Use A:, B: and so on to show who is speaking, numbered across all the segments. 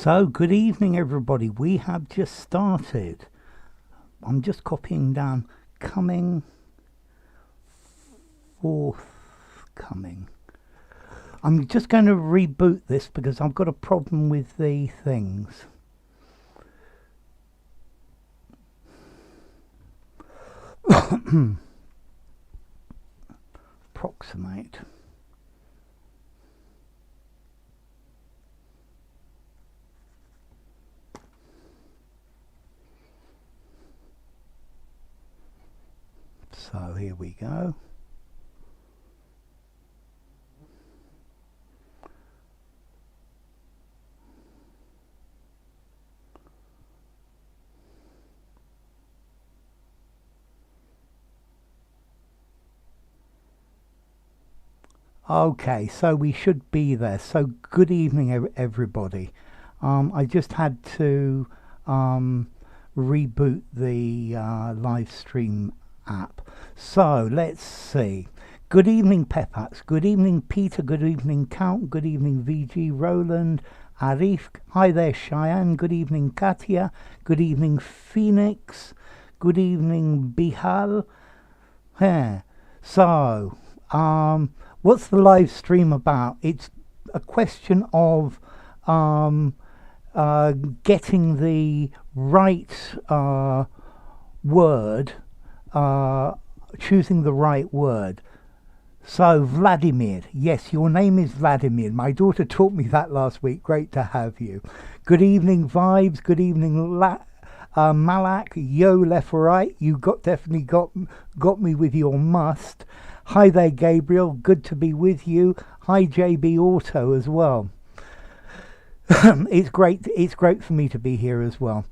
A: So, good evening, everybody. We have just started. I'm just copying down coming, forthcoming. I'm just going to reboot this because I've got a problem with the things. Approximate. So here we go. Okay, so we should be there. So good evening, everybody. I just had to reboot the live stream app. So let's see. Good evening, Pepax. Good evening, Peter. Good evening, Count. Good evening, VG, Roland, Arif. Hi there, Cheyenne. Good evening, Katia. Good evening, Phoenix. Good evening, Bihal. Yeah. So, what's the live stream about? It's a question of getting the right word, choosing the right word. So Vladimir, yes, your name is Vladimir. My daughter taught me that last week. Great to have you. Good evening, Vibes. Good evening, Malak. Yo, left or right. You definitely got me with your must. Hi there, Gabriel. Good to be with you. Hi, JB Auto as well. It's great for me to be here as well.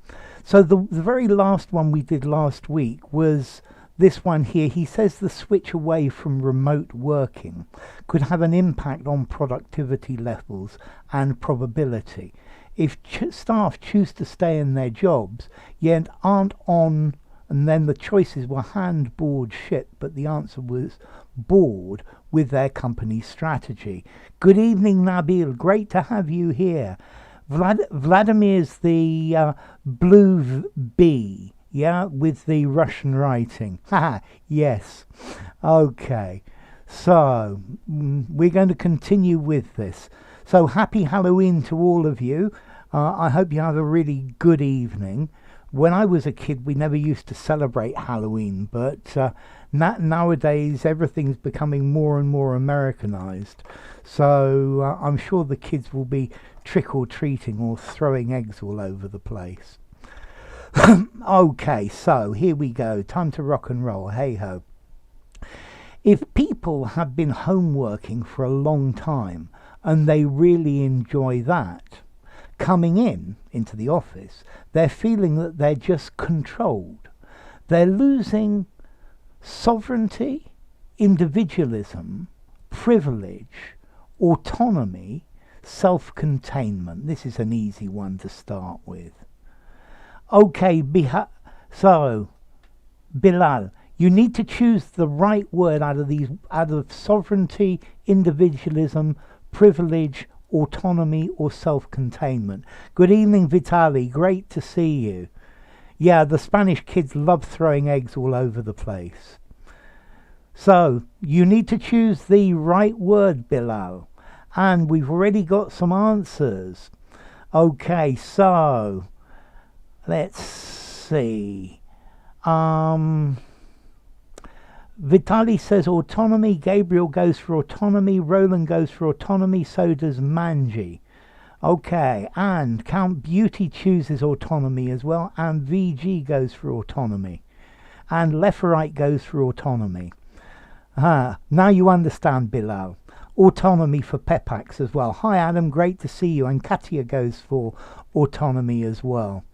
A: So the very last one we did last week was this one here. He says the switch away from remote working could have an impact on productivity levels and probability. If staff choose to stay in their jobs yet aren't on, and then the choices were hand, board, ship, but the answer was bored with their company's strategy. Good evening, Nabil. Great to have you here. Vladimir's the blue bee, yeah, with the Russian writing. Haha, yes. Okay, so we're going to continue with this. So happy Halloween to all of you. I hope you have a really good evening. When I was a kid, we never used to celebrate Halloween, but nowadays everything's becoming more and more Americanized. So I'm sure the kids will be trick-or-treating or throwing eggs all over the place. Okay, so here we go. Time to rock and roll. Hey-ho. If people have been home working for a long time and they really enjoy that, coming into the office, they're feeling that they're just controlled. They're losing sovereignty, individualism, privilege, autonomy, self-containment. This is an easy one to start with. Okay, so Bilal, you need to choose the right word out of sovereignty, individualism, privilege, autonomy, or self-containment. Good evening, Vitali. Great to see you. Yeah, the Spanish kids love throwing eggs all over the place. So you need to choose the right word, Bilal. And we've already got some answers. Okay, so let's see. Vitali says autonomy. Gabriel goes for autonomy. Roland goes for autonomy. So does Manji. Okay, and Count Beauty chooses autonomy as well. And VG goes for autonomy. And Leferite goes for autonomy. Now you understand, Bilal. Autonomy for Pepax as well. Hi, Adam. Great to see you. And Katia goes for autonomy as well.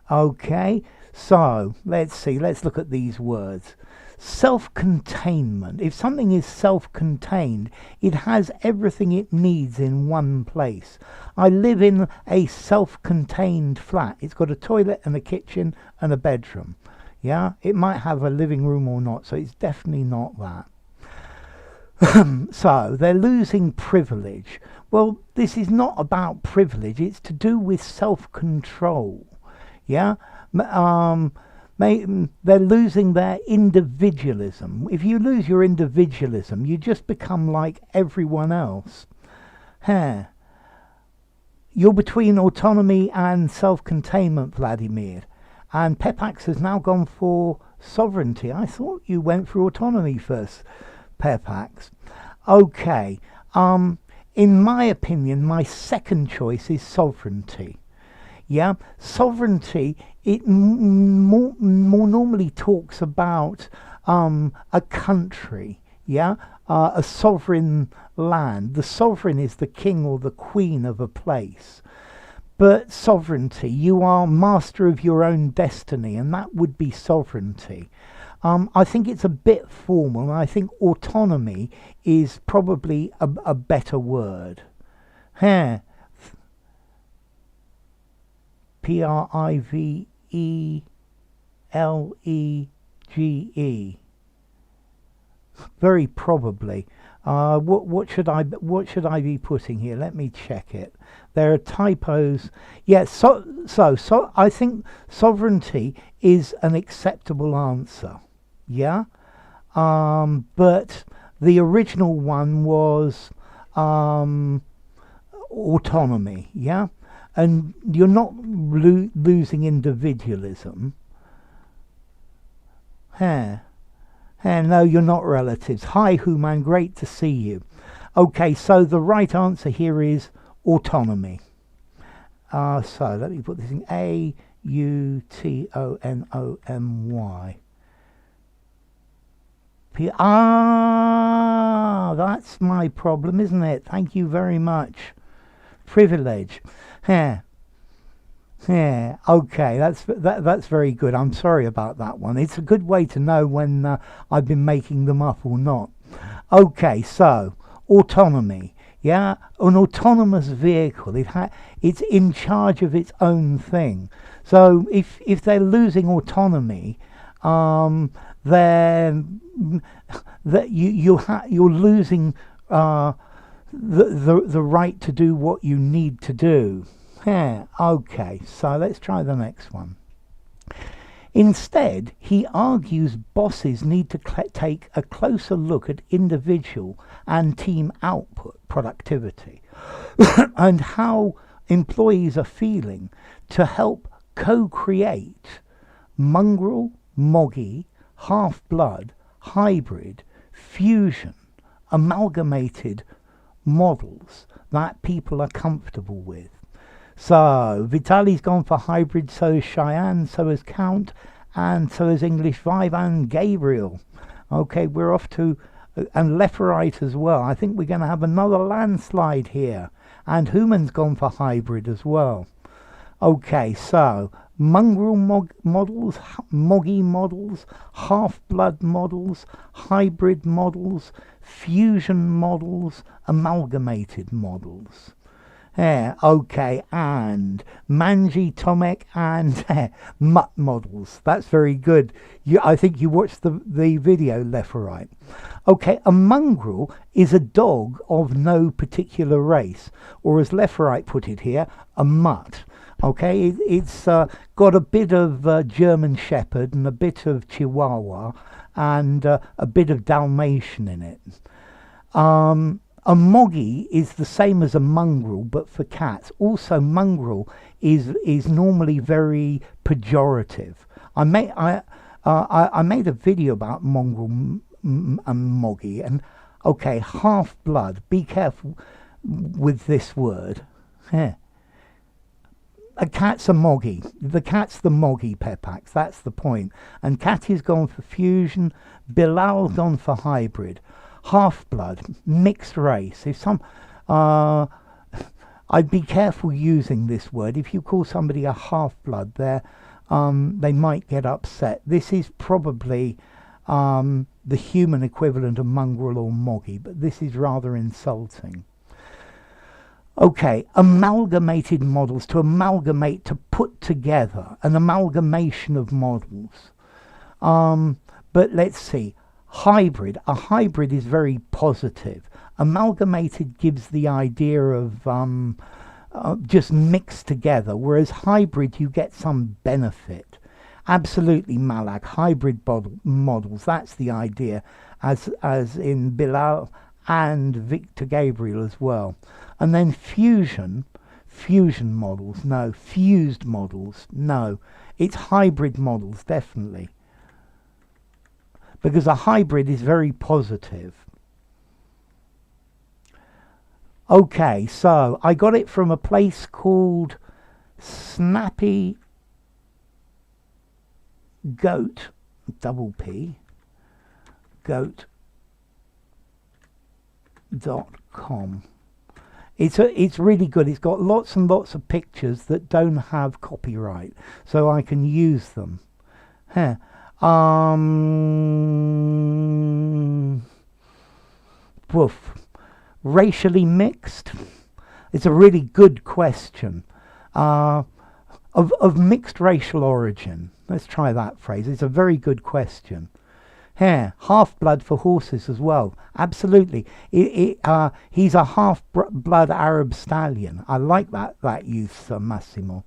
A: Okay, so let's see. Let's look at these words. Self-containment. If something is self-contained, it has everything it needs in one place. I live in a self-contained flat. It's got a toilet and a kitchen and a bedroom. Yeah, it might have a living room or not, so it's definitely not that. So they're losing privilege. Well, this is not about privilege. It's to do with self-control. Yeah? They're losing their individualism. If you lose your individualism, you just become like everyone else. Huh. You're between autonomy and self-containment, Vladimir. And Pepax has now gone for sovereignty. I thought you went for autonomy first, Pepax. Okay. In my opinion, my second choice is sovereignty. Yeah, sovereignty, it more normally talks about a country, yeah, a sovereign land. The sovereign is the king or the queen of a place. But sovereignty, you are master of your own destiny, and that would be sovereignty. I think it's a bit formal, and I think autonomy is probably a better word. Huh. Privelegee. Very probably. What should I be putting here? Let me check it. There are typos. Yes. So I think sovereignty is an acceptable answer. Yeah. But the original one was autonomy. Yeah. And you're not losing individualism. No, you're not relatives. Hi, Human, great to see you. Okay, so the right answer here is autonomy. So let me put this in AUTONOMY. That's my problem, isn't it? Thank you very much. Privilege. Okay, that's very good. I'm sorry about that one. It's a good way to know when I've been making them up or not. Okay, so autonomy. Yeah, an autonomous vehicle. It's in charge of its own thing. So if they're losing autonomy, then you're losing the right to do what you need to do. Okay, so let's try the next one. Instead, he argues bosses need to take a closer look at individual and team output productivity and how employees are feeling to help co-create mongrel, moggy, half-blood, hybrid, fusion, amalgamated models that people are comfortable with. So, Vitali's gone for hybrid, so is Cheyenne, so is Count, and so is English Vibe and Gabriel. Okay, we're off to, and Leferite as well. I think we're going to have another landslide here. And Human's gone for hybrid as well. Okay, so, mongrel models, moggy models, half-blood models, hybrid models, fusion models, amalgamated models. Okay, and Manji, Tomek, and Mutt models. That's very good. I think you watched the video, left or right. Okay, a mongrel is a dog of no particular race, or as left or right put it here, a mutt. Okay, it's got a bit of German Shepherd and a bit of Chihuahua and a bit of Dalmatian in it. A moggy is the same as a mongrel, but for cats. Also, mongrel is normally very pejorative. I made a video about mongrel and moggy, and okay, half blood. Be careful with this word. A cat's a moggy. The cat's the moggy, Pepax. That's the point. And Catty's gone for fusion. Bilal's gone for hybrid. Half-blood, mixed race. If I'd be careful using this word. If you call somebody a half-blood, they might get upset. This is probably the human equivalent of mongrel or moggy, but this is rather insulting. Okay, amalgamated models. To amalgamate, to put together, an amalgamation of models. But let's see. Hybrid. A hybrid is very positive. Amalgamated gives the idea of just mixed together, whereas hybrid you get some benefit. Absolutely, Malak. Hybrid models, that's the idea, as in Bilal and Victor Gabriel as well. And then fusion models, no. Fused models, no. It's hybrid models, definitely. Because a hybrid is very positive. Okay, so I got it from a place called Snappy Goat, double P, goat.com. It's really good. It's got lots and lots of pictures that don't have copyright, so I can use them. Huh. Woof. Racially mixed? It's a really good question. Of mixed racial origin. Let's try that phrase. It's a very good question. Half-blood for horses as well. Absolutely. He's a half-blood Arab stallion. I like that use, Massimo.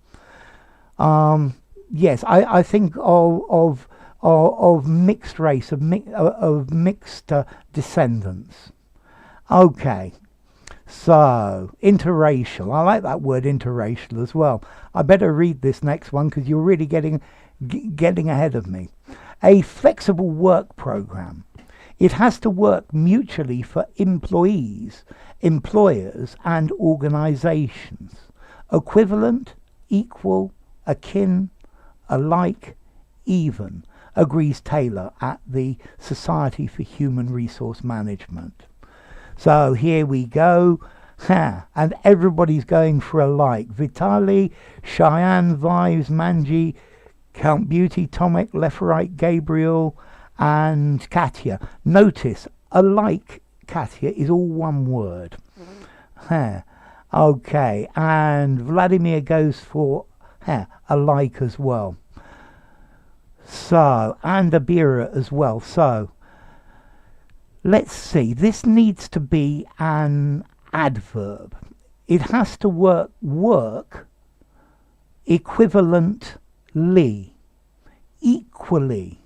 A: Yes, I think of mixed race, of mixed descendants. Okay, so interracial. I like that word, interracial, as well. I better read this next one because you're really getting ahead of me. A flexible work program. It has to work mutually for employees, employers, and organizations. Equivalent, equal, akin, alike, even, agrees Taylor at the Society for Human Resource Management. So here we go, and everybody's going for a like. Vitali, Cheyenne, Vives, Manji, Count Beauty, Tomek, Leferite, Gabriel, and Katya. Notice, alike, Katya, is all one word. Okay, and Vladimir goes for alike as well. So, and Abira as well. So, let's see, this needs to be an adverb. It has to work equivalently, equally.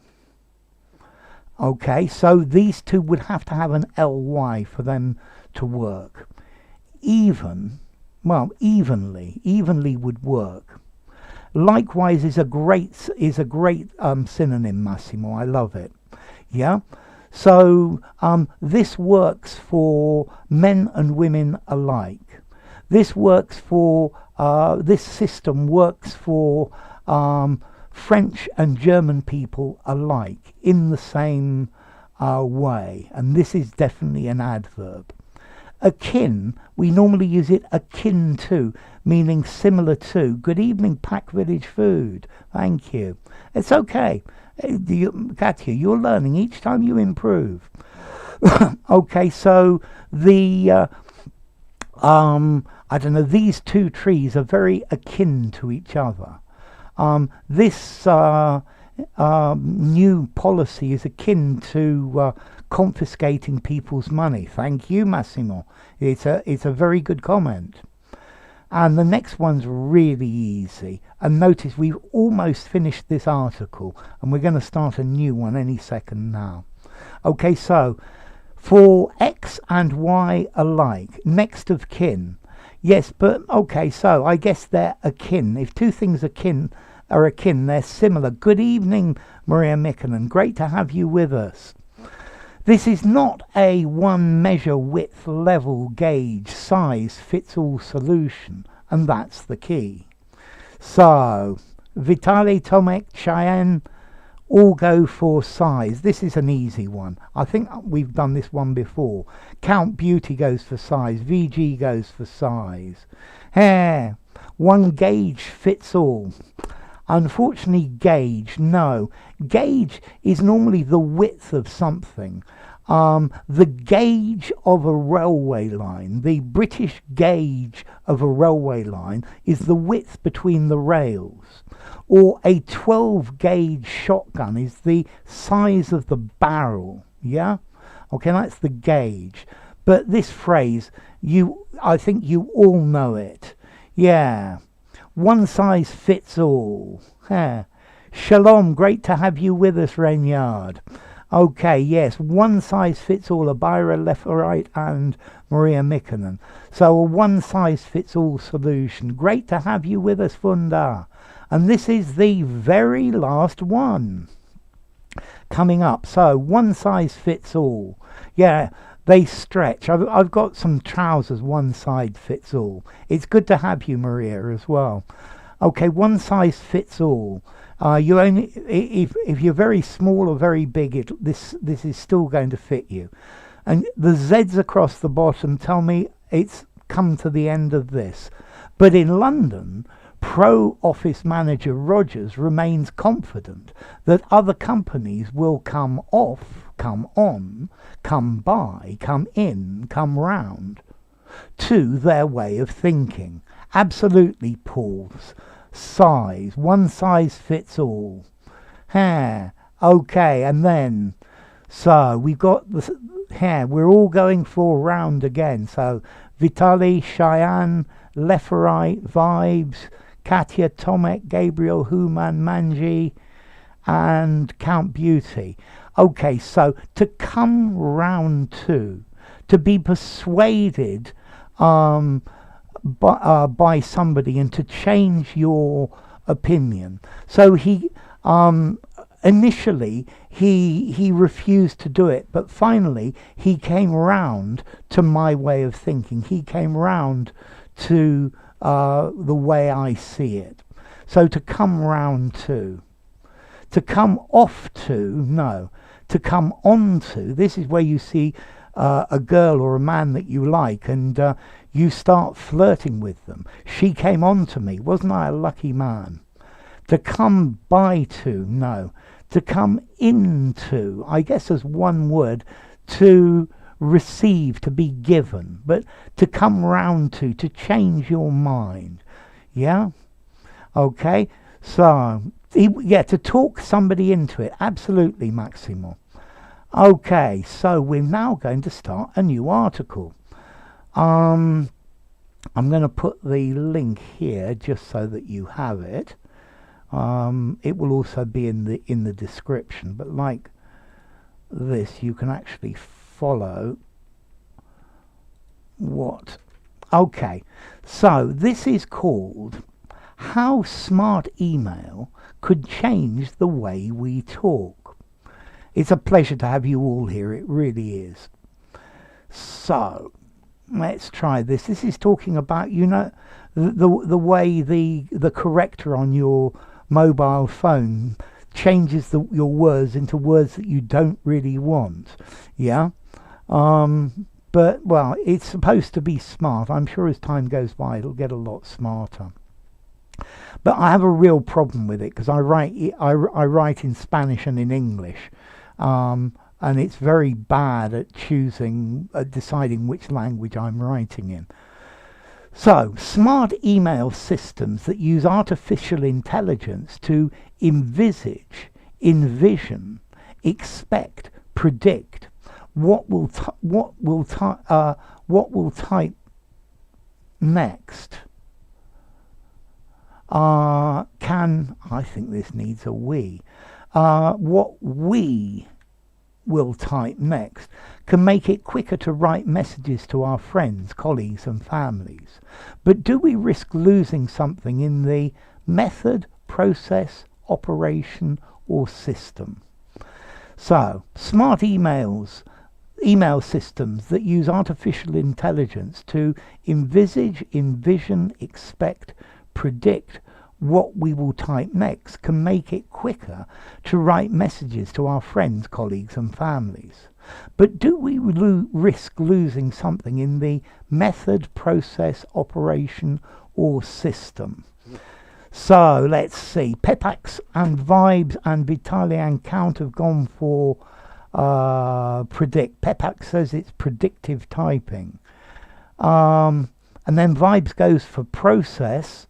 A: Okay, so these two would have to have an ly for them to work. Even, well, evenly would work. Likewise is a great synonym, Massimo. I love it. Yeah. So this works for men and women alike. This works for this system works for French and German people alike in the same way, and this is definitely an adverb. Akin, we normally use it akin to, meaning similar to. Good evening, Pack Village Food. Thank you. It's okay. Katya, you're learning each time you improve. Okay, so the I don't know, these two trees are very akin to each other. This new policy is akin to confiscating people's money. Thank you, Massimo. It's a very good comment. And the next one's really easy. And notice we've almost finished this article, and we're going to start a new one any second now. Okay, so for X and Y alike, next of kin. Yes, but okay, so I guess they're akin. If two things are akin, they're similar. Good evening, Maria Mikkonen. Great to have you with us. This is not a one measure width, level, gauge, size fits all solution, and that's the key. So, Vitaly, Tomek, Cheyenne all go for size. This is an easy one. I think we've done this one before. Count Beauty goes for size. VG goes for size. One gauge fits all. Unfortunately, gauge, no. Gauge is normally the width of something. The gauge of a railway line, the British gauge of a railway line is the width between the rails. Or a 12 gauge shotgun is the size of the barrel. Yeah? Okay, that's the gauge. But this phrase, I think you all know it. Yeah. One size fits all. Yeah. Shalom, great to have you with us, Rainyard. Okay, yes, one size fits all, Abira Leferite and Maria Mikkonen. So a one size fits all solution. Great to have you with us, Funda. And this is the very last one coming up. So one size fits all. Yeah, they stretch. I've got some trousers, one size fits all. It's good to have you, Maria, as well. Okay, one size fits all. You only if you're very small or very big, this is still going to fit you. And the Z's across the bottom tell me it's come to the end of this. But in London, Pro Office Manager Rogers remains confident that other companies will come off, come on, come by, come in, come round to their way of thinking. Absolutely, Paul's. Size, one size fits all. Okay, and then so we've got the we're all going for a round again. So Vitali, Cheyenne, Leferite, Vibes, Katya, Tomek, Gabriel, Human, Manji, and Count Beauty. Okay, so to come round to be persuaded by somebody and to change your opinion. So he initially he refused to do it, but finally he came round to my way of thinking. He came round to the way I see it. So to come round to come off to, no, to come on to. This is where you see a girl or a man that you like, and you start flirting with them. She came on to me. Wasn't I a lucky man? To come by to, no. To come into, I guess as one word, to receive, to be given. But to come round to change your mind. Yeah? Okay? So, to talk somebody into it. Absolutely, Maximo. Okay, so we're now going to start a new article. I'm going to put the link here just so that you have it. It will also be in the description, but like this, you can actually follow what. Okay, so this is called How Smart Email Could Change the Way We Talk. It's a pleasure to have you all here. It really is. So let's try this. This is talking about, the way the corrector on your mobile phone changes your words into words that you don't really want. Yeah. But well, it's supposed to be smart. I'm sure as time goes by, it'll get a lot smarter. But I have a real problem with it because I write in Spanish and in English. And it's very bad at deciding which language I'm writing in. So, smart email systems that use artificial intelligence to envisage, envision, expect, predict what will type next. I think this needs a we. What we will type next can make it quicker to write messages to our friends, colleagues and families. But do we risk losing something in the method, process, operation or system? So, smart email systems that use artificial intelligence to envisage, envision, expect, predict what we will type next can make it quicker to write messages to our friends, colleagues and families. But do we risk losing something in the method, process, operation or system? So let's see. Pepax and Vibes and Vitaly and Count have gone for predict. Pepax says it's predictive typing. And then Vibes goes for process.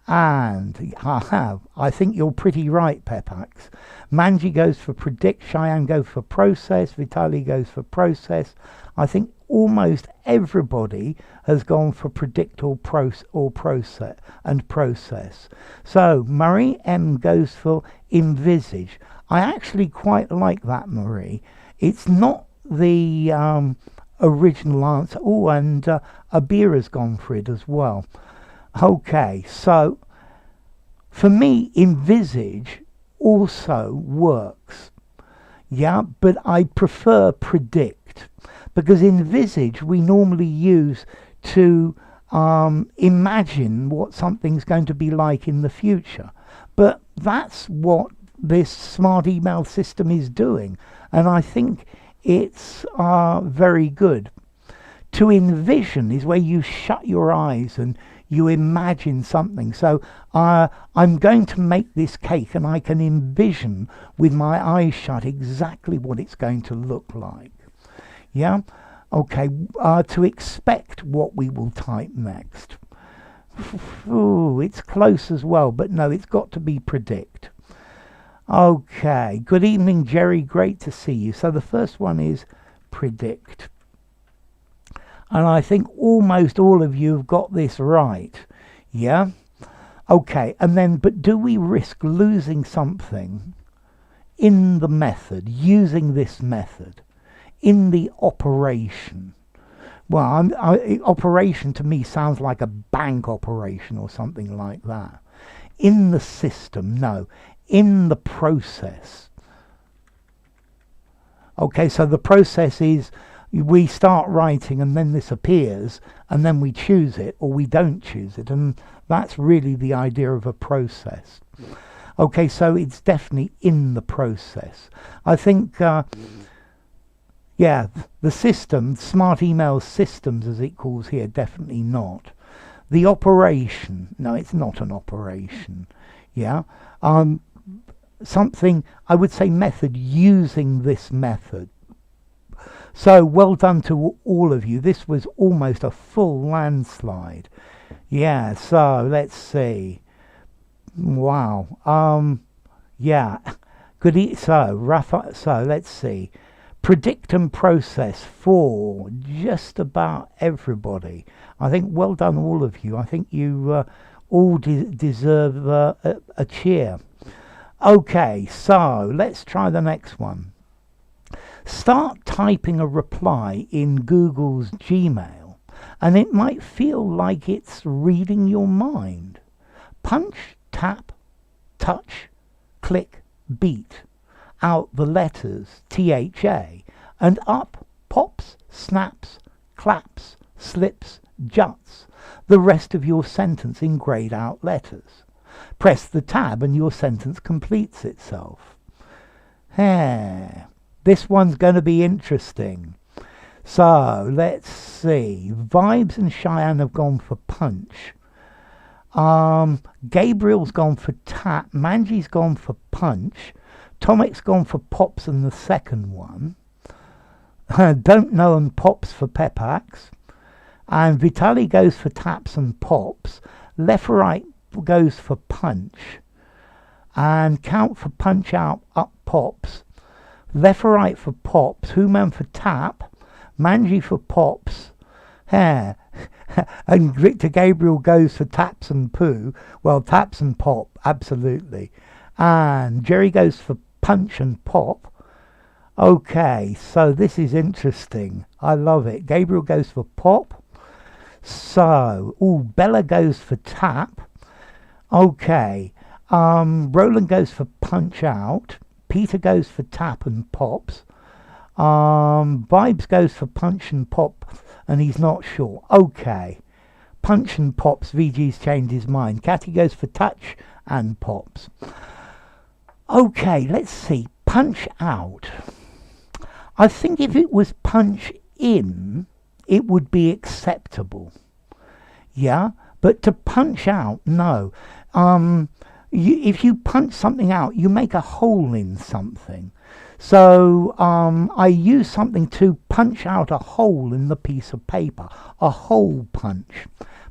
A: And I think you're pretty right, Pepax. Manji goes for predict, Cheyenne goes for process, Vitali goes for process. I think almost everybody has gone for predict or process and process. So Marie M goes for envisage. I actually quite like that, Marie. It's not the original answer. Oh, and Abira's gone for it as well. Okay, so for me, envisage also works. Yeah, but I prefer predict, because envisage we normally use to imagine what something's going to be like in the future. But that's what this smart email system is doing, and I think it's very good. To envision is where you shut your eyes and you imagine something. So I'm going to make this cake, and I can envision with my eyes shut exactly what it's going to look like. Yeah? Okay, to expect what we will type next. Ooh, it's close as well, but no, it's got to be predict. Okay, good evening, Jerry. Great to see you. So the first one is predict. And I think almost all of you have got this right. Yeah? Okay, and then, but do we risk losing something in the method, using this method, in the operation? Well, operation to me sounds like a bank operation or something like that. In the system, no. In the process. Okay, so the process is we start writing and then this appears and then we choose it or we don't choose it, and that's really the idea of a process. Okay, so it's definitely in the process. I think yeah, the system, smart email systems as it calls here, definitely not. The operation, no, it's not an operation. Yeah, something, I would say method, using this method. So well done to all of you. This was almost a full landslide. Yeah, so let's see. Wow. Yeah. Good. So let's see. Predict and process for just about everybody. I think well done all of you. I think you all deserve a cheer. Okay, so let's try the next one. Start typing a reply in Google's Gmail, and it might feel like it's reading your mind. Punch, tap, touch, click, beat out the letters THA, and up pops, snaps, claps, slips, juts the rest of your sentence in grayed out letters. Press the tab and your sentence completes itself. This one's going to be interesting. So let's see. Vibes and Cheyenne have gone for punch. Gabriel's gone for tap. Manji's gone for punch. Tomic's gone for pops and the second one. Don't know and pops for Pepax. And Vitali goes for taps and pops. Left right goes for punch. And count for punch out, up pops. Left or right for pops, Human for tap, Manji for pops, and Victor Gabriel goes for taps and poo. Well, taps and pop, absolutely. And Jerry goes for punch and pop. Okay, so this is interesting. I love it. Gabriel goes for pop. So, Bella goes for tap. Okay, Roland goes for punch out. Peter goes for tap and pops. Vibes goes for punch and pop, and he's not sure. Okay. Punch and pops, VG's changed his mind. Catty goes for touch and pops. Okay, let's see. Punch out. I think if it was punch in, it would be acceptable. Yeah? But to punch out, no. If you punch something out, you make a hole in something. So I use something to punch out a hole in the piece of paper, a hole punch.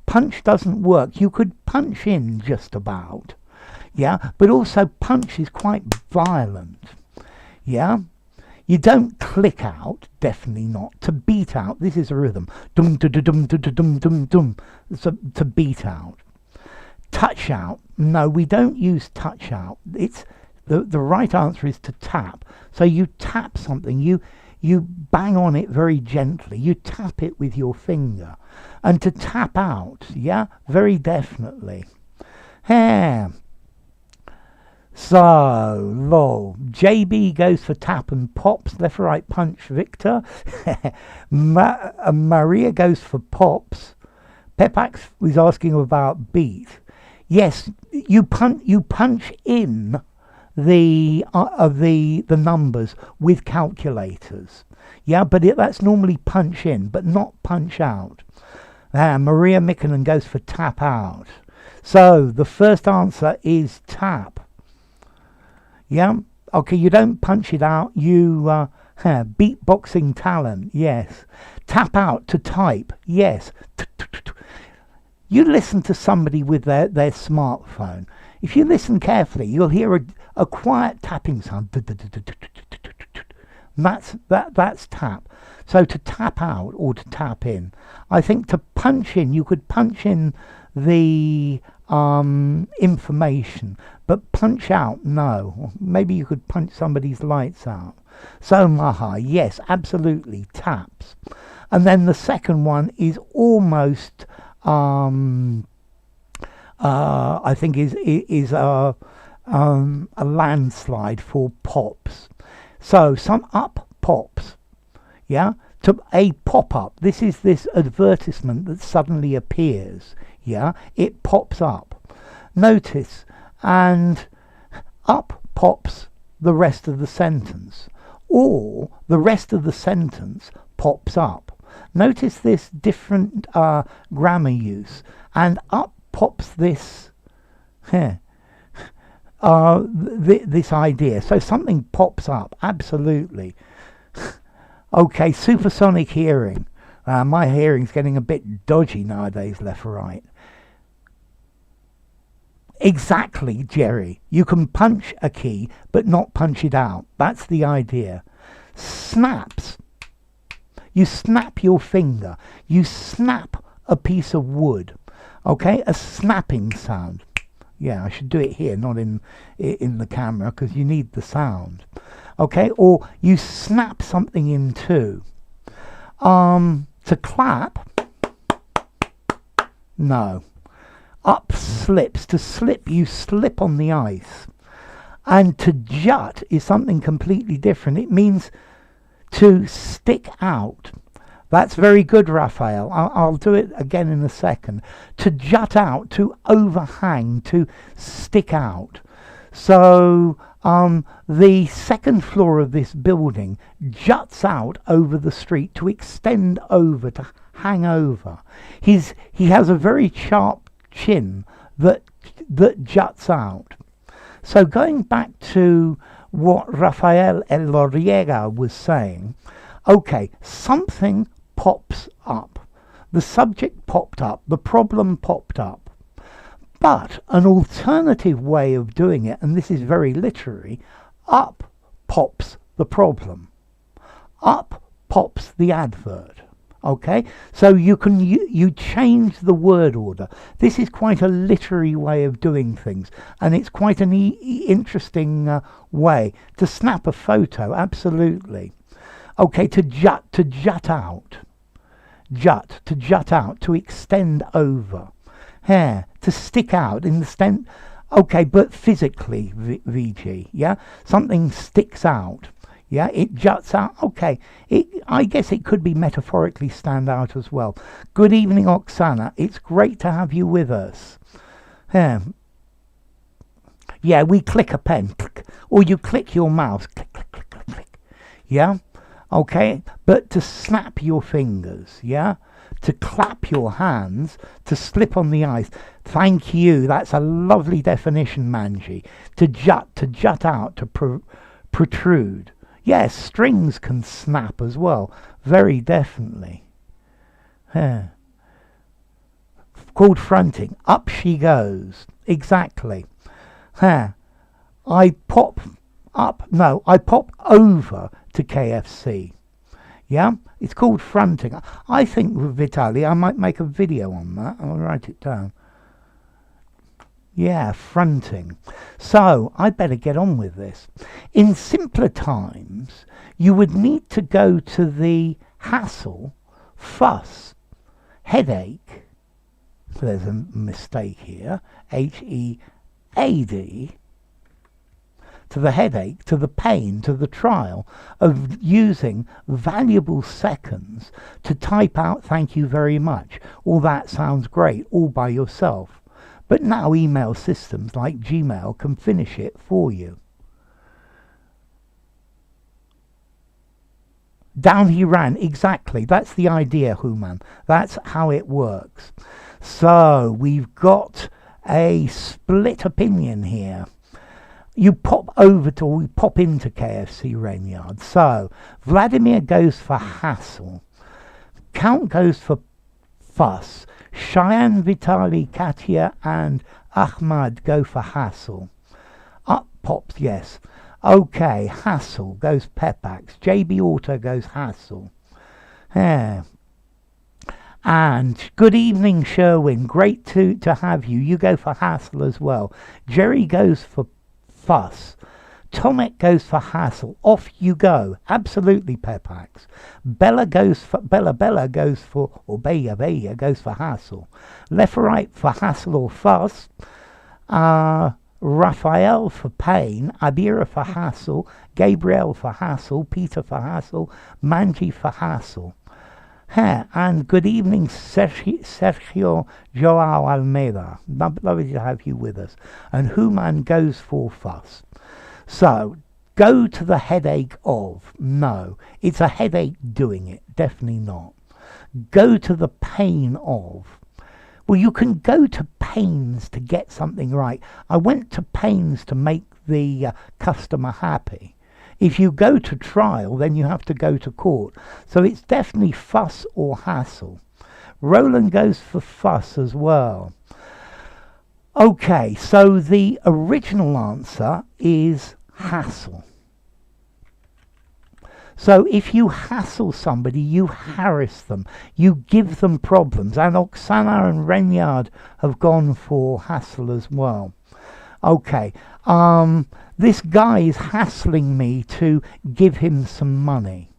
A: punch doesn't work. You could punch in just about, yeah, but also punch is quite violent, yeah. You don't click out, definitely not. To beat out, this is a rhythm. Dum dum dum dum dum dum dum. So to beat out. Touch out. No, we don't use touch out. It's the right answer is to tap. So you tap something. You bang on it very gently. You tap it with your finger. And to tap out, yeah, very definitely. Yeah. So, lol. JB goes for tap and pops. Left, right, punch, Victor. Maria goes for pops. Pepax was asking about beat. Yes, you punch in the numbers with calculators. Yeah, but that's normally punch in, but not punch out. Maria Mikkonen goes for tap out. So the first answer is tap. Yeah, okay, you don't punch it out, you beatboxing talent, yes. Tap out, to type, yes. You listen to somebody with their smartphone. If you listen carefully, you'll hear a quiet tapping sound. That's tap. So to tap out or to tap in. I think to punch in, you could punch in the information, but punch out, no. Maybe you could punch somebody's lights out. So Maha, yes, absolutely, taps. And then the second one is almost I think is a landslide for pops. So some up pops, yeah, to a pop-up. This is this advertisement that suddenly appears, yeah, it pops up. Notice, and up pops the rest of the sentence, or the rest of the sentence pops up. Notice this different grammar use, and up pops this this idea. So something pops up, absolutely. Okay, supersonic hearing. My hearing's getting a bit dodgy nowadays, left or right. Exactly, Jerry. You can punch a key, but not punch it out. That's the idea. Snaps. You snap your finger. You snap a piece of wood. Okay, a snapping sound. Yeah, I should do it here, not in the camera, because you need the sound. Okay, or you snap something in two. To clap, no. Up slips. To slip, you slip on the ice. And to jut is something completely different. It means to stick out. That's very good, Raphael. I'll do it again in a second. To jut out, to overhang, to stick out. So the second floor of this building juts out over the street, to extend over, to hang over. He has a very sharp chin that juts out. So going back to what Rafael Eloriega was saying, okay, something pops up. The subject popped up, the problem popped up. But an alternative way of doing it, and this is very literary, up pops the problem. Up pops the advert. Okay, so you can you change the word order. This is quite a literary way of doing things, and it's quite an interesting way to snap a photo. Absolutely. Okay, to jut out, to jut out, to extend over, hair, to stick out in the stent. Okay, but physically, VG, yeah, something sticks out. Yeah, it juts out. Okay, I guess it could be metaphorically stand out as well. Good evening, Oksana. It's great to have you with us. Yeah, we click a pen, click, or you click your mouse, click, click, click, click, click. Yeah, okay, but to snap your fingers, yeah, to clap your hands, to slip on the ice. Thank you. That's a lovely definition, Manji. To jut out, to protrude. Yes, strings can snap as well, very definitely. called fronting. Up she goes. Exactly. I pop over to KFC. Yeah, it's called fronting. I think with Vitaly, I might make a video on that. I'll write it down. Yeah, fronting. So I better get on with this. In simpler times, you would need to go to the hassle, fuss, headache. There's a mistake here. H-E-A-D. To the headache, to the pain, to the trial of using valuable seconds to type out "thank you very much," or "that sounds great," all by yourself. But now email systems like Gmail can finish it for you. Down he ran. Exactly. That's the idea, Human. That's how it works. So we've got a split opinion here. You pop over to, we pop into KFC Renyard. So Vladimir goes for hassle. Count goes for fuss. Cheyenne, Vitaly, Katya and Ahmad go for hassle. Up pops, yes. Okay, hassle goes Pepax. JB Auto goes hassle. Yeah. And good evening, Sherwin. Great to have you. You go for hassle as well. Jerry goes for fuss. Tomek goes for hassle. Off you go. Absolutely, Pepax. Bella goes for or Bella goes for hassle. Left or right for hassle or fuss. Raphael for pain. Abira for hassle. Gabriel for hassle. Peter for hassle. Manji for hassle. And good evening, Sergio Joao Almeida. Lovely to have you with us. And Human goes for fuss. So, go to the headache of. No, it's a headache doing it. Definitely not. Go to the pain of. Well, you can go to pains to get something right. I went to pains to make the customer happy. If you go to trial, then you have to go to court. So it's definitely fuss or hassle. Roland goes for fuss as well. Okay, so the original answer is hassle. So if you hassle somebody, you harass them, you give them problems. And Oksana and Renyard have gone for hassle as well. Okay, this guy is hassling me to give him some money.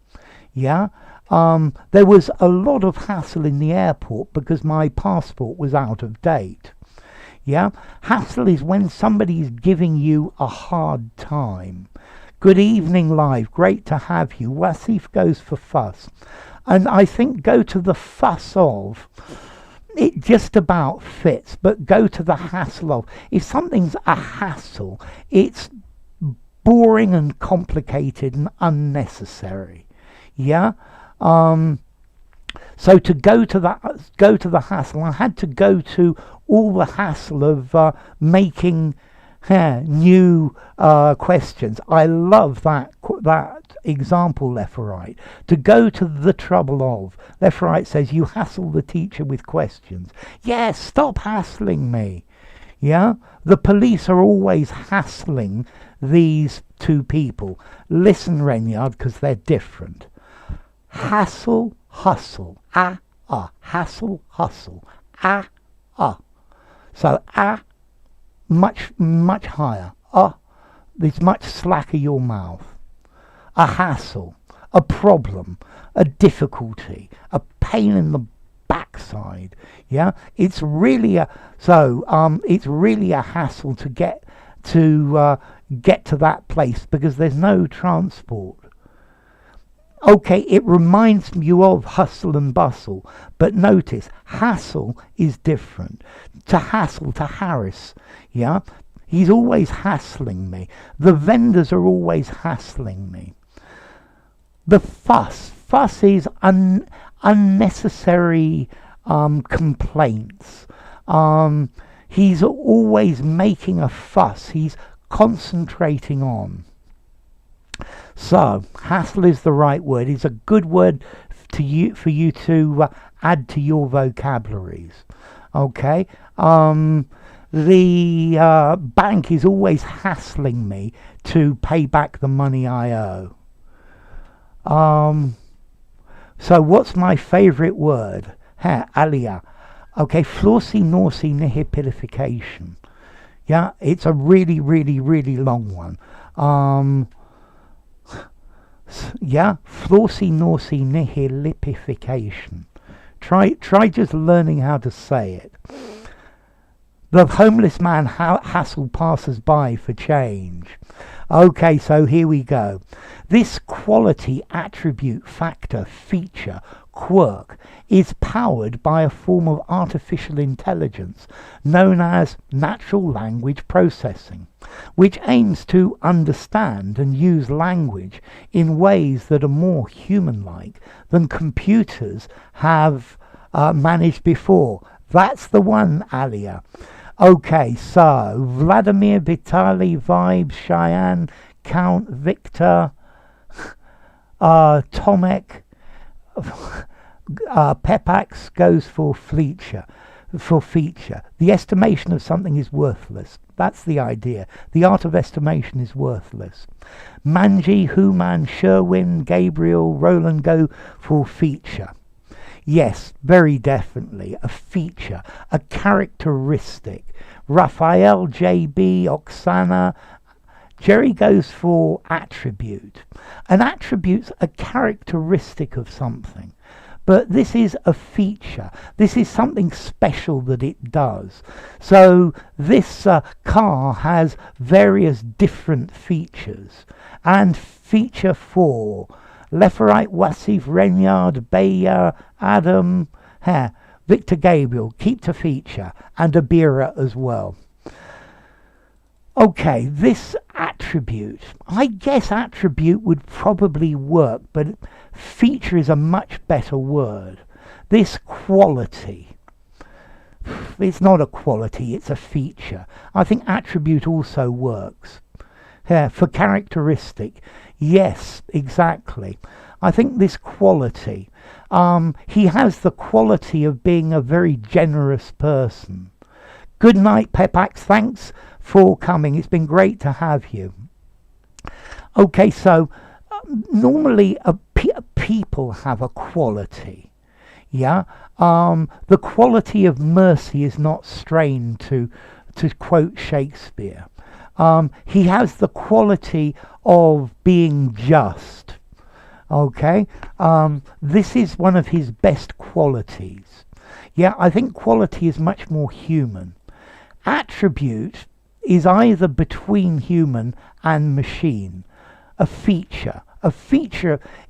A: Yeah, there was a lot of hassle in the airport because my passport was out of date. Yeah, hassle is when somebody's giving you a hard time. Good evening, live. Great to have you. Wasif goes for fuss. And I think go to the fuss of. It just about fits, but go to the hassle of. If something's a hassle, it's boring and complicated and unnecessary. Yeah. So to go to the hassle, I had to go to all the hassle of making new questions. I love that example, left or right. To go to the trouble of. Left or right says you hassle the teacher with questions. Yes, stop hassling me. Yeah, the police are always hassling these two people. Listen, Renyard, because they're different. Hassle, hustle. Hassle, hustle. So much higher. There's much slacker your mouth. A hassle, a problem, a difficulty, a pain in the backside. Yeah, it's really a hassle to get to that place because there's no transport. Okay, it reminds you of hustle and bustle, but notice hassle is different. To hassle, to harass. Yeah, he's always hassling me. The vendors are always hassling me. The fuss is unnecessary complaints. He's always making a fuss. He's concentrating on. So hassle is the right word. It's a good word for you to add to your vocabularies. Okay. The bank is always hassling me to pay back the money I owe. So what's my favourite word? Alia. Okay, florsi norsi nihipilification. Yeah, it's a really, really, really long one. Yeah, florsi norsi nihilipification. Try just learning how to say it. The homeless man hassle passers-by for change. Okay, so here we go. This quality, attribute, factor, feature, quirk is powered by a form of artificial intelligence known as natural language processing, which aims to understand and use language in ways that are more human-like than computers have managed before. That's the one, Alia. Okay, so Vladimir, Vitali, Vibes, Cheyenne, Count, Victor, Tomek, Pepax goes for feature. The estimation of something is worthless. That's the idea. The art of estimation is worthless. Manji, Human, Sherwin, Gabriel, Roland go for feature. Yes, very definitely. A feature, a characteristic. Raphael, JB, Oksana. Jerry goes for attribute. An attribute's a characteristic of something. But this is a feature. This is something special that it does. So this car has various different features. And feature 4. Leferite, Wasif, Renyard, Bayer, Adam, Victor Gabriel, keep to feature, and Abira as well. Okay, this attribute, I guess attribute would probably work, but feature is a much better word. This quality, it's not a quality, it's a feature. I think attribute also works. For characteristic, yes, exactly. I think this quality, he has the quality of being a very generous person. Good night, Pepax. Thanks for coming. It's been great to have you. Okay, so normally people have a quality. Yeah, the quality of mercy is not strained, to quote Shakespeare. He has the quality of being just. Okay, this is one of his best qualities. Yeah, I think quality is much more human. Attribute is either between human and machine. A feature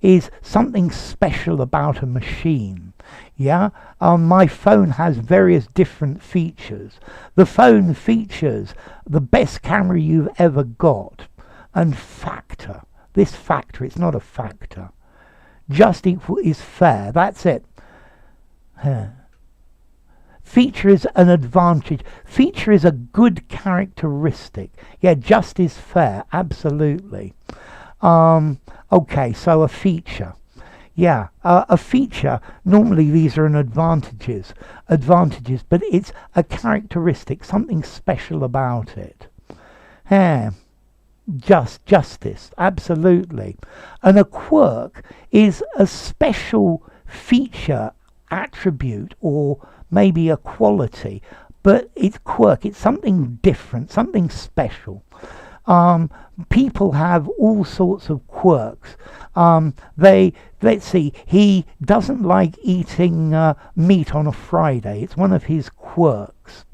A: is something special about a machine. Yeah, my phone has various different features. The phone features the best camera you've ever got. And factor, this factor, it's not a factor. Just equal is fair, that's it. Feature is an advantage. Feature is a good characteristic. Yeah, just is fair, absolutely. Okay, so a feature. Yeah, a feature, normally these are an advantages, but it's a characteristic, something special about it. Justice, absolutely. And a quirk is a special feature, attribute, or maybe a quality, but it's quirk, it's something different, something special. People have all sorts of quirks. Let's see, he doesn't like eating meat on a Friday. It's one of his quirks.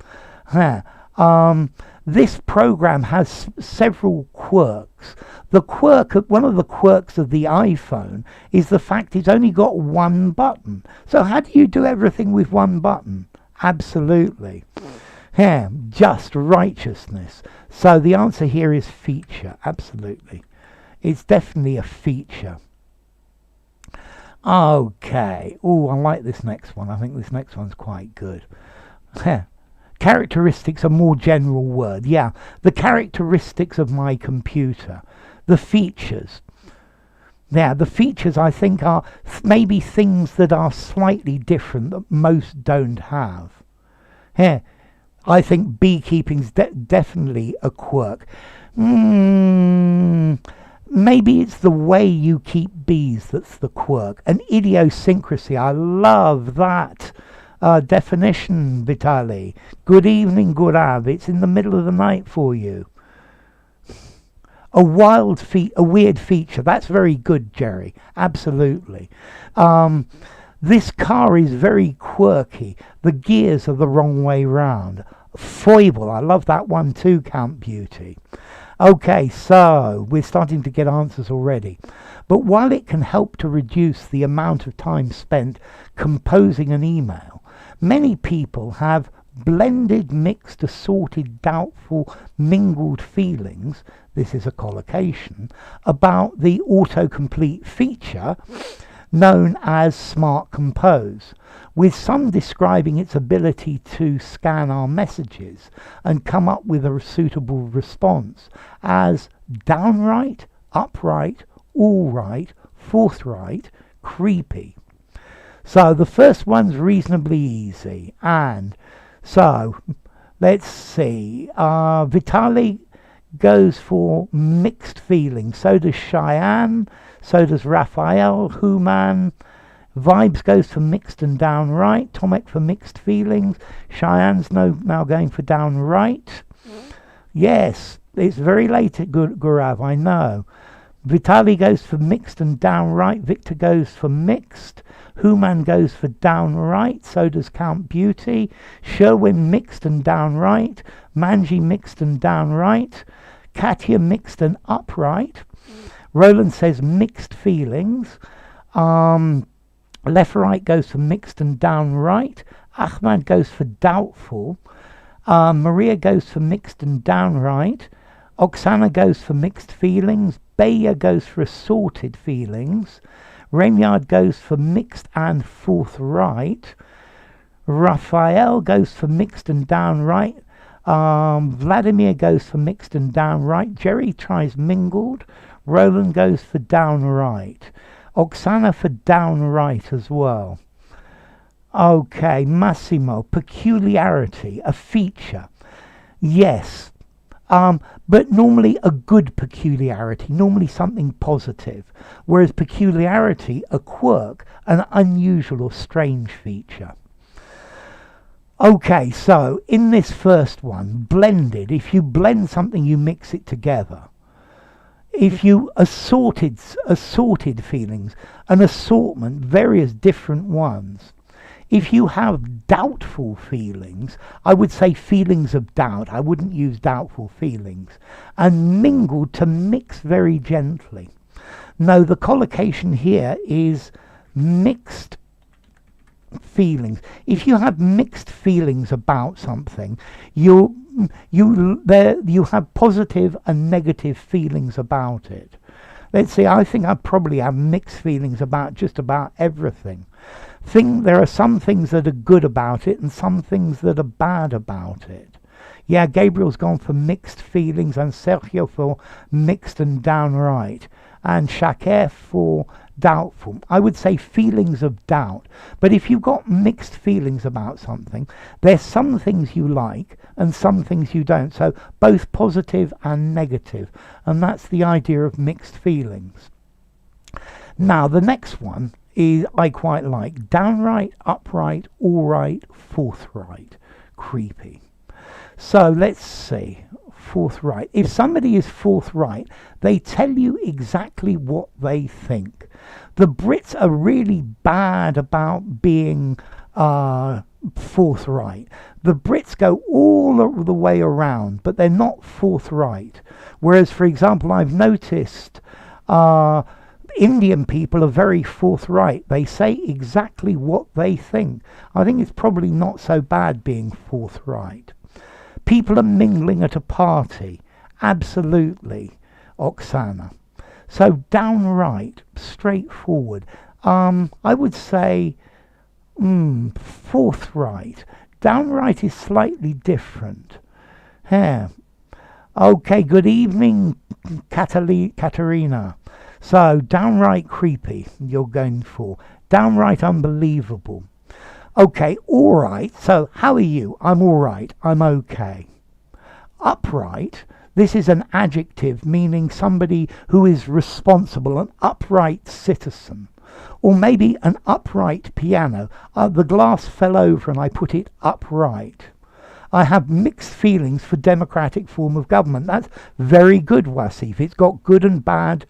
A: This program has several quirks. One of the quirks of the iPhone is the fact it's only got one button. So how do you do everything with one button? Absolutely. Just righteousness. So the answer here is feature, absolutely. It's definitely a feature. Okay. Oh, I like this next one. I think this next one's quite good. Characteristics, a more general word. Yeah, the characteristics of my computer. The features. Now, the features I think are maybe things that are slightly different that most don't have. Here, I think beekeeping's definitely a quirk. Maybe it's the way you keep bees that's the quirk. An idiosyncrasy. I love that definition, Vitali. Good evening, Gurav. It's in the middle of the night for you. A weird feature. That's very good, Jerry. Absolutely. This car is very quirky. The gears are the wrong way round. Foible. I love that one too, Count Beauty. Okay, so we're starting to get answers already. But while it can help to reduce the amount of time spent composing an email, many people have blended, mixed, assorted, doubtful, mingled feelings, this is a collocation, about the autocomplete feature known as Smart Compose, with some describing its ability to scan our messages and come up with a suitable response as downright, upright, all right, forthright, creepy. So the first one's reasonably easy, and so let's see, Vitali goes for mixed feelings, so does Cheyenne, so does Raphael, Human. Vibes goes for mixed and downright, Tomek for mixed feelings, Cheyenne's now going for downright. Yes, it's very late at Gurav, I know. Vitali goes for mixed and downright, Victor goes for mixed, Human goes for downright, so does Count Beauty, Sherwin mixed and downright, Manji mixed and downright, Katya mixed and upright, Roland says mixed feelings, Leferite goes for mixed and downright, Ahmad goes for doubtful, Maria goes for mixed and downright, Oksana goes for mixed feelings, Baya goes for assorted feelings, Remyard goes for mixed and forthright, Raphael goes for mixed and downright, Vladimir goes for mixed and downright, Jerry tries mingled, Roland goes for downright, Oksana for downright as well. Okay, Massimo, peculiarity, a feature. Yes, but normally a good peculiarity, normally something positive, whereas peculiarity, a quirk, an unusual or strange feature. Okay, so in this first one, blended, if you blend something, you mix it together. If you assorted feelings, an assortment, various different ones. If you have doubtful feelings, I would say feelings of doubt. I wouldn't use doubtful feelings. And mingled, to mix very gently. No, the collocation here is mixed feelings. If you have mixed feelings about something, you have positive and negative feelings about it. Let's see, I think I probably have mixed feelings about just about everything. There are some things that are good about it and some things that are bad about it. Yeah, Gabriel's gone for mixed feelings and Sergio for mixed and downright and Shaker for doubtful. I would say feelings of doubt. But if you've got mixed feelings about something, there's some things you like and some things you don't. So both positive and negative. And that's the idea of mixed feelings. Now, the next one is I quite like. Downright, upright, all right, forthright, creepy. So let's see. Forthright. If somebody is forthright, they tell you exactly what they think. The Brits are really bad about being forthright. The Brits go all the way around, but they're not forthright. Whereas, for example, I've noticed Indian people are very forthright. They say exactly what they think. I think it's probably not so bad being forthright. People are mingling at a party. Absolutely, Oksana. So downright, straightforward. I would say forthright. Downright is slightly different. Yeah. Okay, good evening, Katerina. So, downright creepy, you're going for. Downright unbelievable. Okay, all right. So how are you? I'm all right. I'm okay. Upright. This is an adjective meaning somebody who is responsible, an upright citizen. Or maybe an upright piano. The glass fell over and I put it upright. I have mixed feelings for democratic form of government. That's very good, Wasif. It's got good and bad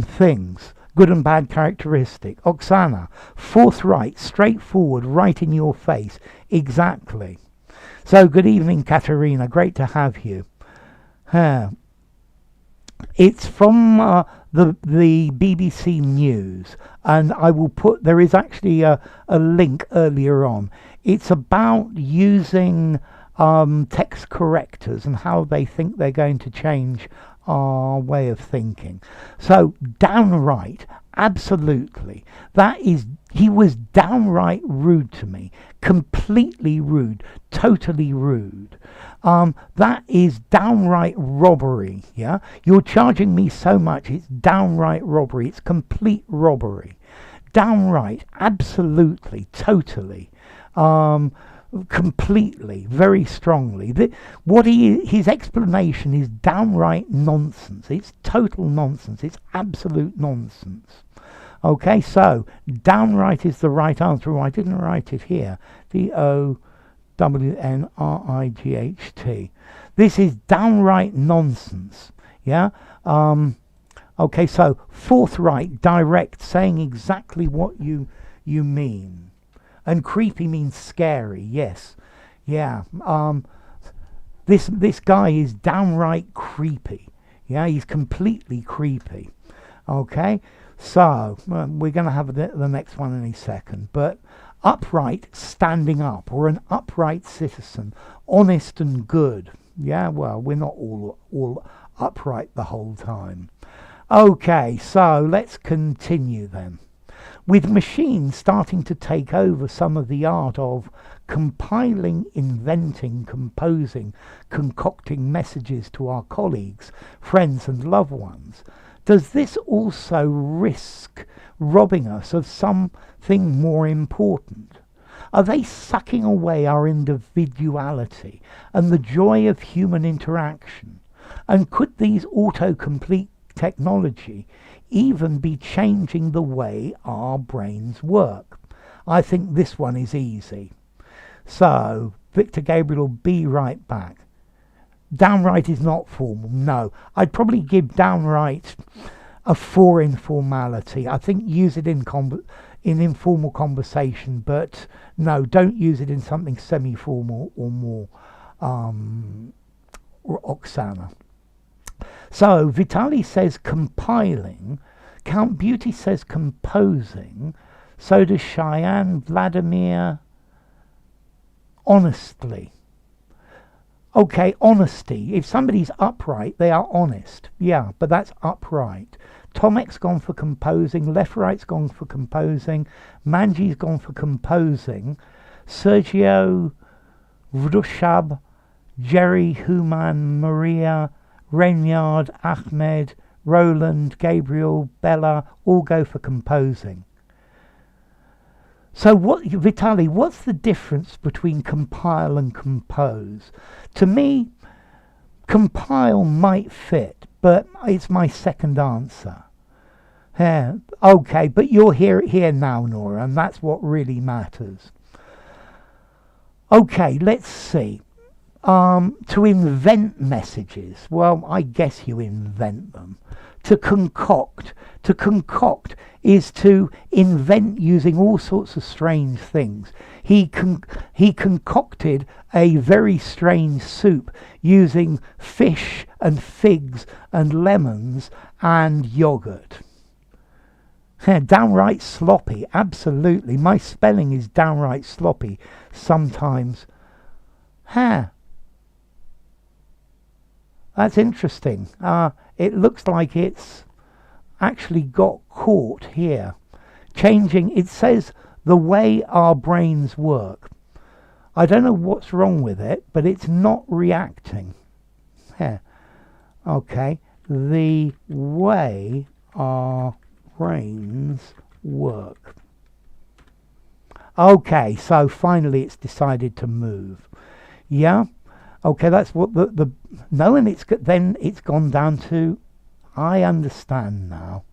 A: things. Good and bad characteristic. Oksana, forthright, straightforward, right in your face. Exactly. So, good evening, Katerina. Great to have you. It's from the BBC News, and I will put, there is actually a link earlier on. It's about using text correctors and how they think they're going to change our way of thinking. So, downright, absolutely. That is, he was downright rude to me. Completely rude. Totally rude. That is downright robbery. Yeah, you're charging me so much. It's downright robbery. It's complete robbery. Downright, absolutely, totally, completely, very strongly. His explanation is downright nonsense. It's total nonsense. It's absolute nonsense. Okay, so downright is the right answer. Oh, I didn't write it here. DOWNRIGHT. This is downright nonsense. Yeah. Okay, so forthright, direct, saying exactly what you mean. And creepy means scary. Yes. Yeah. This guy is downright creepy. Yeah, he's completely creepy. Okay. So, we're going to have the next one in a second. But upright, standing up, or an upright citizen, honest and good. Yeah, well, we're not all upright the whole time. Okay, so let's continue then. With machines starting to take over some of the art of compiling, inventing, composing, concocting messages to our colleagues, friends and loved ones, does this also risk robbing us of something more important? Are they sucking away our individuality and the joy of human interaction? And could these autocomplete technology even be changing the way our brains work? I think this one is easy. So, Victor Gabriel will be right back. Downright is not formal, no. I'd probably give downright a 4 in formality. I think use it in informal conversation, but no, don't use it in something semi-formal or more. Or Oksana. So, Vitali says compiling, Count Beauty says composing, so does Cheyenne, Vladimir, honestly. Okay, honesty. If somebody's upright, they are honest. Yeah, but that's upright. Tomek's gone for composing. Left Right's gone for composing. Manji's gone for composing. Sergio, Vrushab, Jerry, Human, Maria, Renyard, Ahmed, Roland, Gabriel, Bella all go for composing. So Vitali, what's the difference between compile and compose? To me, compile might fit, but it's my second answer. Yeah, okay, but you're here now, Nora, and that's what really matters. Okay, let's see. To invent messages, well, I guess you invent them. To concoct is to invent using all sorts of strange things. He concocted a very strange soup using fish and figs and lemons and yogurt. Downright sloppy, absolutely. My spelling is downright sloppy sometimes. That's interesting. It looks like it's actually got caught here. Changing, it says the way our brains work. I don't know what's wrong with it, but it's not reacting. Okay, the way our brains work. Okay, so finally it's decided to move. Yeah. Okay, that's what the no, and then it's gone down to. I understand now.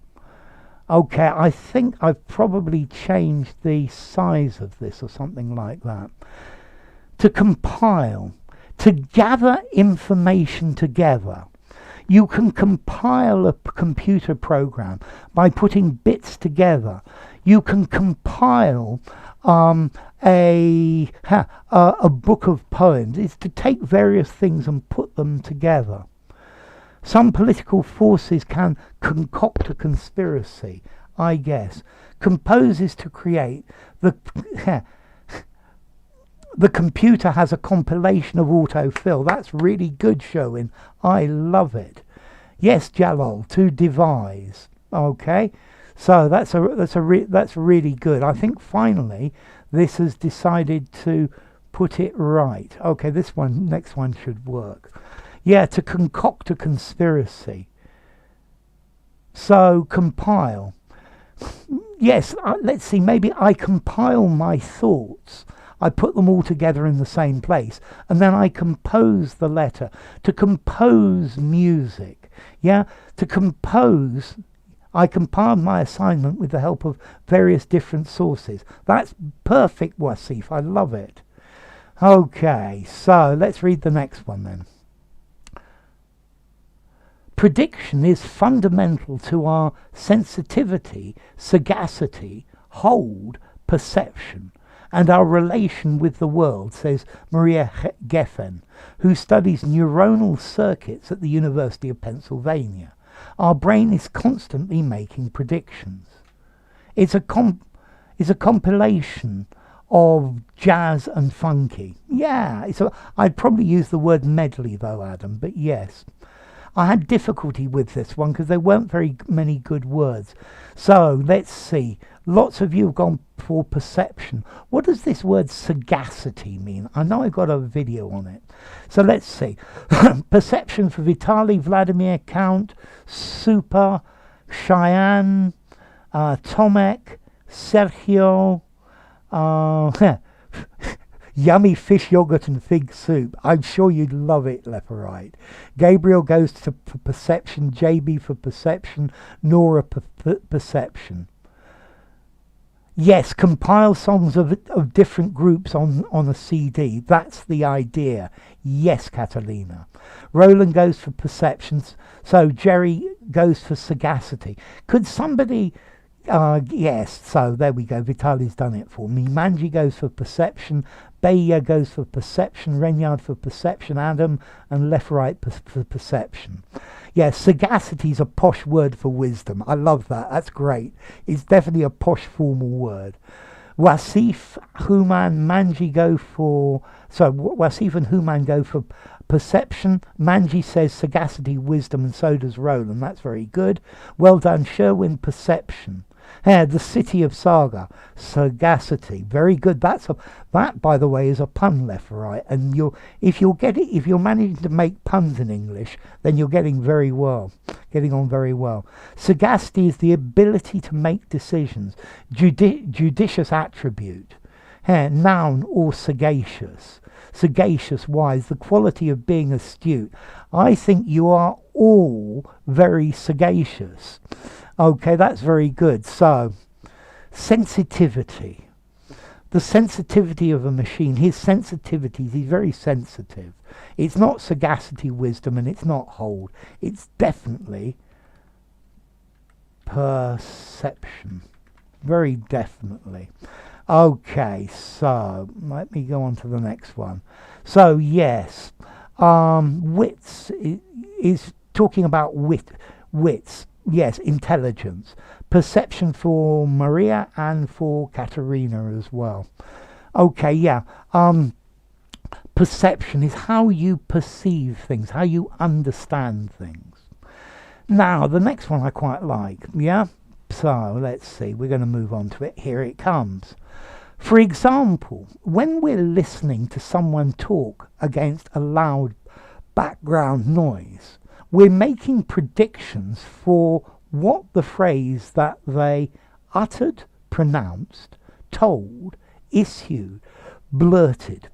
A: Okay, I think I've probably changed the size of this or something like that. To compile, to gather information together. You can compile a computer program by putting bits together. You can compile a book of poems. It's to take various things and put them together. Some political forces can concoct a conspiracy, I guess. Compose is to create. The computer has a compilation of autofill. That's really good showing. I love it. Yes, Jalal, to devise. Okay, so that's really good. I think finally this has decided to put it right. Okay, next one should work. Yeah, to concoct a conspiracy. So compile. Yes, let's see, maybe I compile my thoughts. I put them all together in the same place, and then I compose the letter. To compose music. Yeah, to compose, I compiled my assignment with the help of various different sources. That's perfect, Wasif. I love it. Okay, so let's read the next one then. Prediction is fundamental to our sensitivity, sagacity, hold, perception, and our relation with the world, says Maria Geffen, who studies neuronal circuits at the University of Pennsylvania. Our brain is constantly making predictions. It's a compilation of jazz and funky. Yeah, I'd probably use the word medley though, Adam, but yes. I had difficulty with this one because there weren't very many good words. So let's see. Lots of you have gone for perception. What does this word sagacity mean? I know I've got a video on it. So let's see. Perception for Vitaly, Vladimir, Count, Super, Cheyenne, Tomek, Sergio, yummy fish yogurt and fig soup. I'm sure you'd love it, left or right. Gabriel goes for perception, JB for perception, Nora perception. Yes, compile songs of different groups on a CD. That's the idea. Yes, Catalina. Roland goes for perceptions. So Jerry goes for sagacity. Could somebody... yes, so there we go. Vitali's done it for me. Manji goes for perception. Beya goes for perception. Renyard for perception. Adam and left right for perception. Yeah, sagacity is a posh word for wisdom. I love that. That's great. It's definitely a posh formal word. Wasif, Human, Manji go for... So Wasif and Human go for perception. Manji says sagacity, wisdom, and so does Roland. That's very good. Well done, Sherwin. Perception. The city of Saga, sagacity, very good. That, by the way, is a pun, left or right. And if you're managing to make puns in English, then you're getting on very well. Sagacity is the ability to make decisions, judicious attribute. Noun or sagacious. Sagacious, wise, the quality of being astute. I think you are all very sagacious. Okay, that's very good. So, sensitivity. The sensitivity of a machine. His sensitivities, he's very sensitive. It's not sagacity, wisdom, and it's not hold. It's definitely perception. Very definitely. Okay, so let me go on to the next one. So, yes, wits is talking about wits. Yes, intelligence. Perception for Maria and for Katerina as well. Okay, yeah. Perception is how you perceive things, how you understand things. Now, the next one I quite like, yeah? So, let's see. We're going to move on to it. Here it comes. For example, when we're listening to someone talk against a loud background noise, we're making predictions for what the phrase that they uttered, pronounced, told, issued, blurted,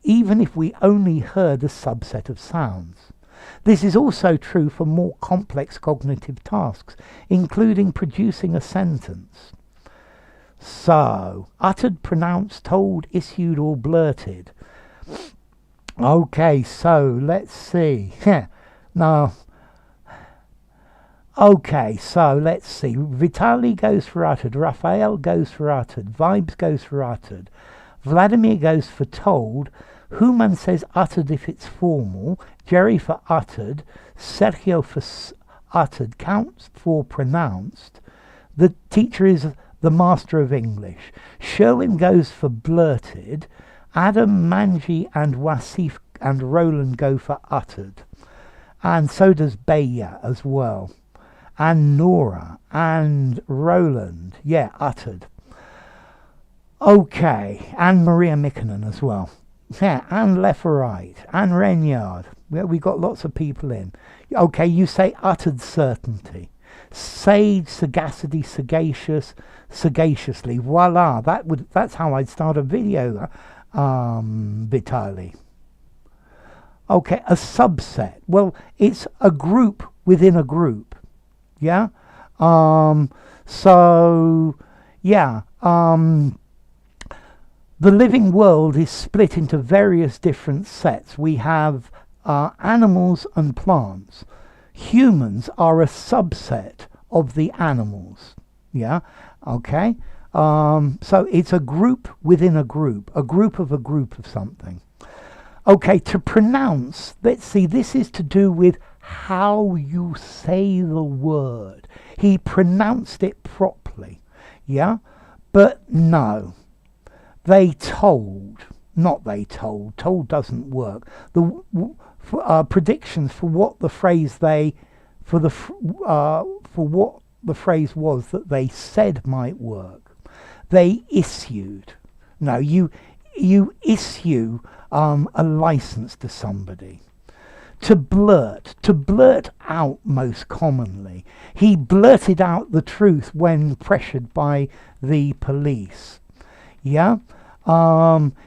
A: even if we only heard a subset of sounds. This is also true for more complex cognitive tasks, including producing a sentence. So, uttered, pronounced, told, issued, or blurted. Okay, so let's see. Now, okay, so let's see. Vitaly goes for uttered, Raphael goes for uttered, Vibes goes for uttered, Vladimir goes for told, Human says uttered if it's formal, Jerry for uttered, Sergio for uttered, counts for pronounced. The teacher is the master of English. Sherwin goes for blurted, Adam, Manji and Wasif and Roland go for uttered. And so does Beya as well. And Nora and Roland, yeah, uttered. Okay, and Maria Mikkonen as well. Yeah, and left or right, and Renyard. We got lots of people in. Okay, you say uttered certainty. Sage, sagacity, sagacious, sagaciously. Voila, that's how I'd start a video, Vitaly. Okay, a subset. Well, it's a group within a group. Yeah? So, yeah. The living world is split into various different sets. We have animals and plants. Humans are a subset of the animals. Yeah? Okay? So it's a group within a group of a group of something. Okay, to pronounce, let's see, this is to do with how you say the word. He pronounced it properly. Yeah? But no. They told, not they told. Told doesn't work. The predictions for what the phrase for what the phrase was that they said might work. They issued. No, you issue a license to somebody. To blurt out most commonly. He blurted out the truth when pressured by the police. Yeah?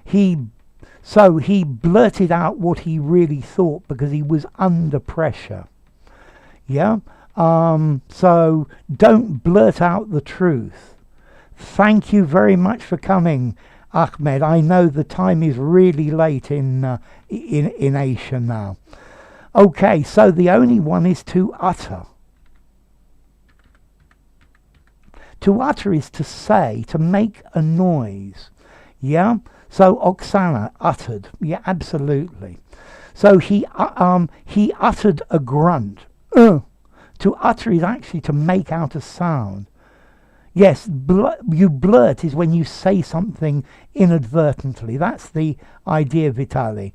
A: He blurted out what he really thought because he was under pressure. Yeah? So don't blurt out the truth. Thank you very much for coming, Ahmed. I know the time is really late in Asia now. Okay, so the only one is to utter. To utter is to say, to make a noise. Yeah? So Oksana uttered. Yeah, absolutely. So he uttered a grunt. To utter is actually to make out a sound. Yes, you blurt is when you say something inadvertently. That's the idea, Vitaly.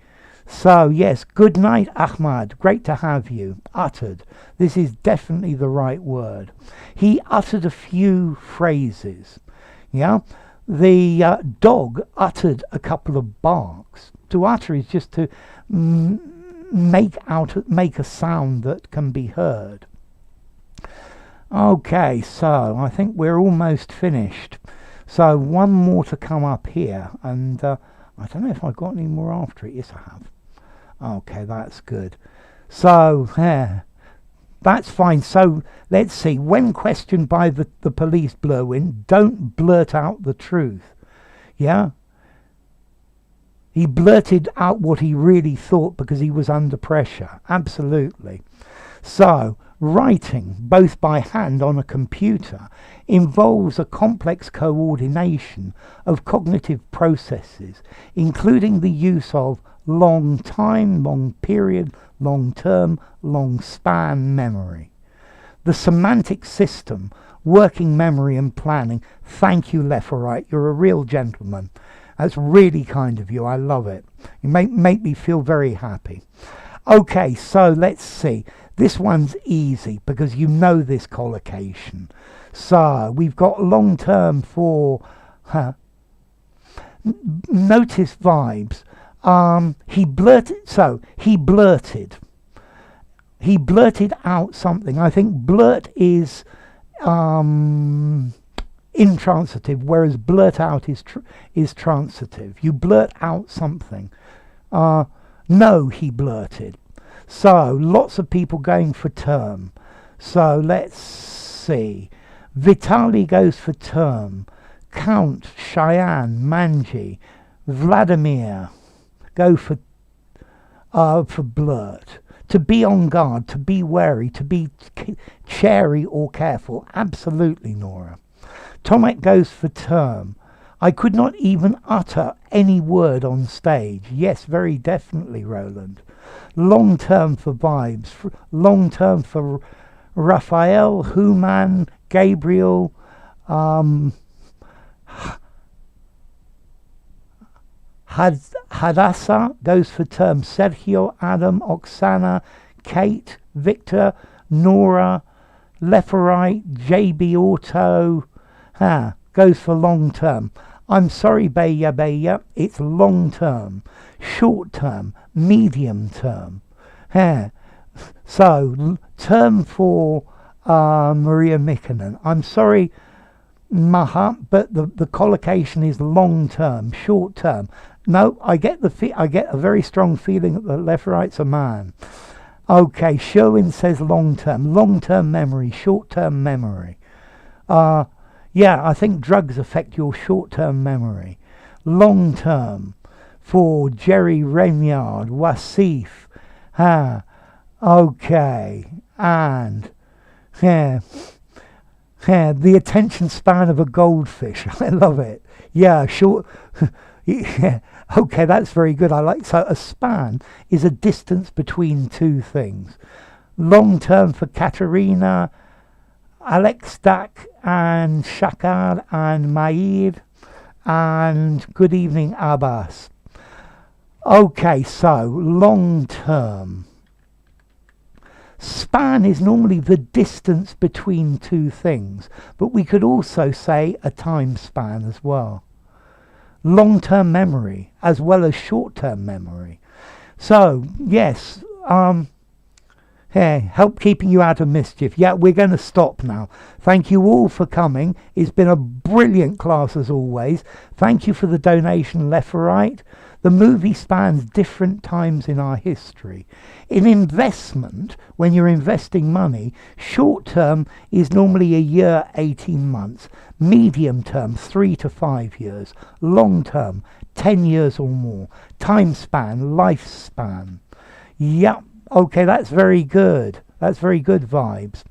A: So, yes, good night, Ahmad. Great to have you. Uttered. This is definitely the right word. He uttered a few phrases. Yeah? The dog uttered a couple of barks. To utter is just to make a sound that can be heard. Okay, so I think we're almost finished. So one more to come up here, and I don't know if I've got any more after it. Yes, I have. Okay, that's good. So, that's fine. So, let's see. When questioned by the police, Blurwin, don't blurt out the truth. Yeah? He blurted out what he really thought because he was under pressure. Absolutely. So, writing, both by hand on a computer, involves a complex coordination of cognitive processes, including the use of long time, long period, long term, long span memory. The semantic system, working memory and planning. Thank you, Leferite. You're a real gentleman. That's really kind of you. I love it. You make me feel very happy. Okay, so let's see. This one's easy because you know this collocation. So we've got long term for notice vibes. He blurted out something. I think blurt is intransitive, whereas blurt out is transitive. You blurt out something. No, he blurted. So lots of people going for term. So let's see. Vitali goes for term. Count, Cheyenne, Manji, Vladimir go for blurt. To be on guard, to be wary, to be chary or careful. Absolutely, Nora. Tomek goes for term. I could not even utter any word on stage. Yes, very definitely, Roland. Long term for vibes. Long term for Raphael, Human, Gabriel, Hadassah goes for term. Sergio, Adam, Oksana, Kate, Victor, Nora, Leferite, JB Auto, goes for long term. I'm sorry, Beya, it's long term, short term, medium term. So, term for Maria Mikkonen. I'm sorry, Maha, but the collocation is long term, short term. No, I get a very strong feeling that the Leferite's a man. Okay, Sherwin says long term memory, short term memory. Yeah, I think drugs affect your short term memory. Long term for Jerry Renyard, Wasif. Okay, and the attention span of a goldfish. I love it. Yeah, short. Yeah. Okay, that's very good. I like. So a span is a distance between two things. Long term for Katerina, Alex Dak and Shakar and Maid, and good evening, Abbas. Okay, so long term. Span is normally the distance between two things, but we could also say a time span as well. Long-term memory as well as short-term memory. So, yes, help keeping you out of mischief. Yeah, we're going to stop now. Thank you all for coming. It's been a brilliant class as always. Thank you for the donation, Leferite. The movie spans different times in our history. In investment, when you're investing money, short term is normally a year, 18 months. Medium term, 3 to 5 years. Long term, 10 years or more. Time span, lifespan. Yep, okay, that's very good. That's very good vibes.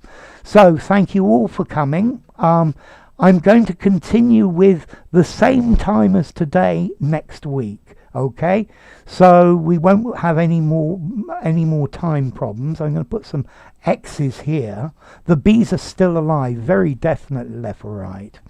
A: So, thank you all for coming. I'm going to continue with the same time as today next week. Okay, so we won't have any more time problems. I'm going to put some X's here. The B's are still alive, very definitely left or right.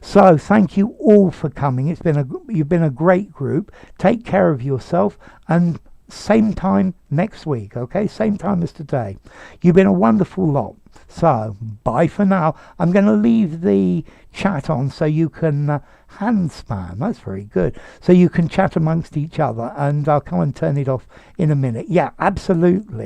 A: So thank you all for coming. You've been a great group. Take care of yourself, and same time next week. Okay, same time as today. You've been a wonderful lot. So bye for now. I'm going to leave the chat on so you can hand spam. That's very good. So you can chat amongst each other, and I'll come and turn it off in a minute. Yeah, absolutely.